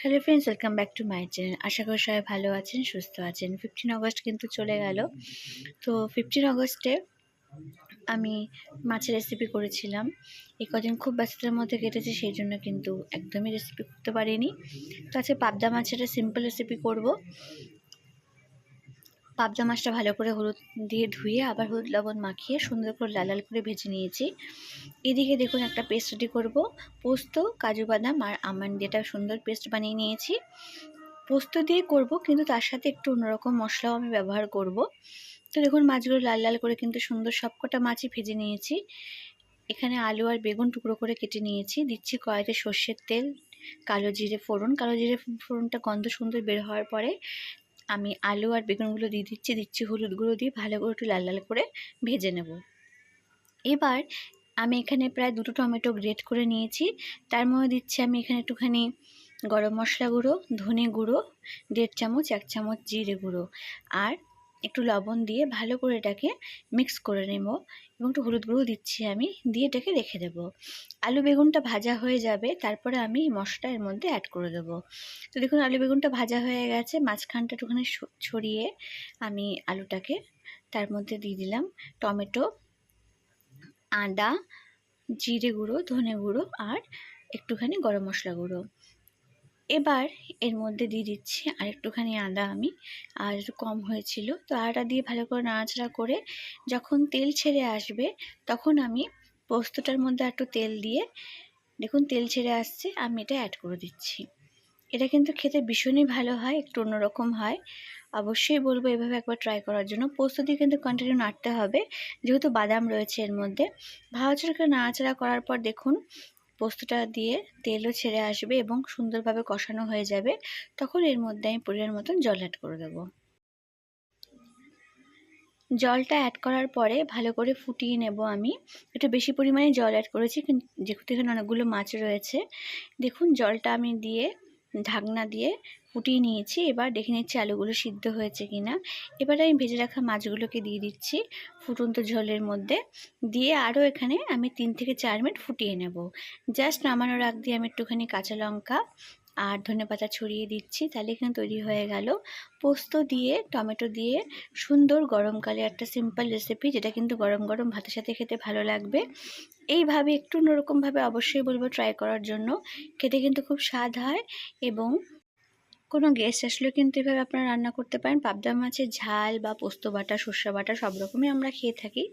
Hello friends, welcome back to my channel. আশা করি সবাই ভালো আছেন, সুস্থ আছেন। 15 আগস্ট কিন্তু চলে গেল। তো 15 আগস্টে আমি মাছের রেসিপি করেছিলাম। এই কদিন খুব ব্যস্ততার মধ্যে কেটেছে, সেই জন্য কিন্তু একদমই রেসিপি করতে পারিনি। তো আজকে পাবদা মাছের একটা সিম্পল রেসিপি করব। পাবদা মাছটা ভালো করে হলুদ দিয়ে ধুয়ে আবার হলুদ লবণ মাখিয়ে সুন্দর করে লাল লাল করে ভেজে নিয়েছি। এদিকে দেখুন একটা পেস্ট রেডি করবো। পোস্ত, কাজু বাদাম আর আমন্ড দিয়ে একটা সুন্দর পেস্ট বানিয়ে নিয়েছি। পোস্ত দিয়ে করব, কিন্তু তার সাথে একটু অন্যরকম মশলাও আমি ব্যবহার করব। তো দেখুন মাছগুলো লাল লাল করে কিন্তু সুন্দর সবকটা মাছই ভেজে নিয়েছি। এখানে আলু আর বেগুন টুকরো করে কেটে নিয়েছি। দিচ্ছি কড়াইতে সর্ষের তেল, কালো জিরে ফোড়নটা গন্ধ সুন্দর বের হওয়ার পরে আমি আলু আর বেগুনগুলো দিচ্ছি হলুদ গুঁড়ো দিয়ে ভালো করে একটু লাল লাল করে ভেজে নেব। এবার আমি এখানে প্রায় 2টো টমেটো গ্রেট করে নিয়েছি। তার মধ্যে দিচ্ছি আমি এখানে একটুখানি গরম মশলা গুঁড়ো, ধনে গুঁড়ো 1.5 চামচ, 1 চামচ জিরে গুঁড়ো আর একটু লবণ দিয়ে ভালো করে এটাকে মিক্স করে নেব এবং একটু হলুদ গুঁড়ো দিচ্ছি আমি, দিয়ে এটাকে রেখে দেব। আলু বেগুনটা ভাজা হয়ে যাবে, তারপরে আমি মশলা এর মধ্যে অ্যাড করে দেবো। তো দেখুন আলু বেগুনটা ভাজা হয়ে গেছে। মাঝখানটা একটুখানি ছড়িয়ে আমি আলুটাকে তার মধ্যে দিয়ে দিলাম টমেটো, আদা, জিরে গুঁড়ো, ধনে গুঁড়ো আর একটুখানি গরম মশলা গুঁড়ো। এবার এর মধ্যে দিয়ে দিচ্ছি আর একটুখানি আদা, আমি আর একটু কম হয়েছিল, তো আদা দিয়ে ভালো করে নাড়াচাড়া করে যখন তেল ছেড়ে আসবে তখন আমি পোস্তটার মধ্যে একটু তেল দিয়ে, দেখুন তেল ছেড়ে আসছে, আমি এটা অ্যাড করে দিচ্ছি। এটা কিন্তু খেতে ভীষণই ভালো হয়, একটু অন্যরকম হয়। অবশ্যই বলবো এভাবে একবার ট্রাই করার জন্য। পোস্ত দিয়ে কিন্তু কন্টিনিউ নাড়তে হবে, যেহেতু বাদাম রয়েছে এর মধ্যে। ভালো করে নাড়াচাড়া করার পর দেখুন পোস্তটা দিয়ে তেলও ছেড়ে আসবে এবং সুন্দরভাবে কষানো হয়ে যাবে। তখন এর মধ্যে আমি পরিমাণ মতন জল অ্যাড করে দেবো। জলটা অ্যাড করার পরে ভালো করে ফুটিয়ে নেব আমি। একটু বেশি পরিমাণে জল অ্যাড করেছি, কিন্তু যেহেতু এখানে অনেকগুলো মাছ রয়েছে। দেখুন জলটা আমি দিয়ে ঢাকনা দিয়ে ফুটিয়ে নিয়েছি। এবার দেখে নিচ্ছি আলুগুলো সিদ্ধ হয়েছে কিনা। এবার আমি ভেজে রাখা মাছগুলোকে দিয়ে দিচ্ছি ফুটন্ত ঝোলের মধ্যে, দিয়ে আরও এখানে আমি 3 থেকে 4 মিনিট ফুটিয়ে নেব। জাস্ট নামানোর আগ দিয়ে আমি একটুখানি কাঁচা লঙ্কা আর ধনেপাতা ছড়িয়ে দিচ্ছি। তাহলে এখানে তৈরি হয়ে গেল পোস্ত দিয়ে টমেটো দিয়ে সুন্দর গরমকালে একটা সিম্পল রেসিপি, যেটা কিন্তু গরম গরম ভাতের সাথে খেতে ভালো লাগবে। এইভাবে একটু অন্যরকমভাবে অবশ্যই বলবো ট্রাই করার জন্য। খেতে কিন্তু খুব স্বাদ হয় এবং কোনো গেস্ট আসলেও কিন্তু এভাবে আপনারা রান্না করতে পারেন। পাবদা মাছের ঝাল বা পোস্ত বাটা, সর্ষে বাটা সব রকমই আমরা খেয়ে থাকি।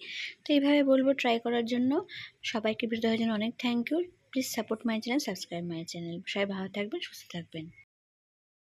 তো এইভাবে বলবো ট্রাই করার জন্য। সবাইকে ভিডিও দেখার জন্য অনেক thank you. Please support my channel, subscribe my channel. সবাই ভালো থাকবেন, সুস্থ থাকবেন।